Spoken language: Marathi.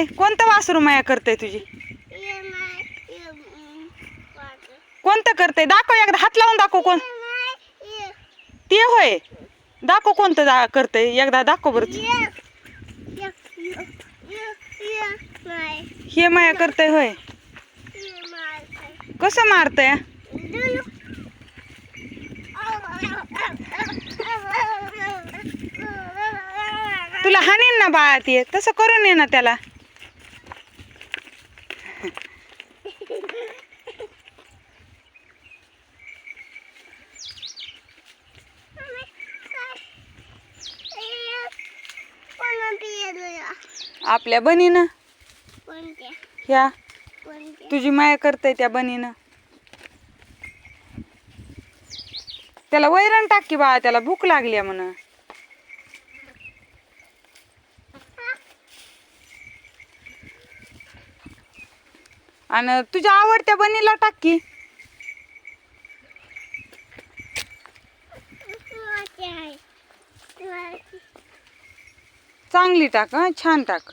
कोणतं वासरू माया करते तुझी? कोणतं करते? दाखव एकदा, हात लावून दाखव. कोण ते होय? दाखव कोणतं करते, एकदा दाखव बरं. हे माया करते होय? कसं मारतय? तुला हाणीन ना बाळा, ते तसं करून ये ना त्याला. आपल्या बनीनं ह्या तुझी माया करते त्या बनीनं. त्याला वैरण टाक की बाळा, त्याला भूक लागली म्हण. आणि तुझ्या आवडत्या बनीला टाक की. चांगली टाक, हं, छान टाक.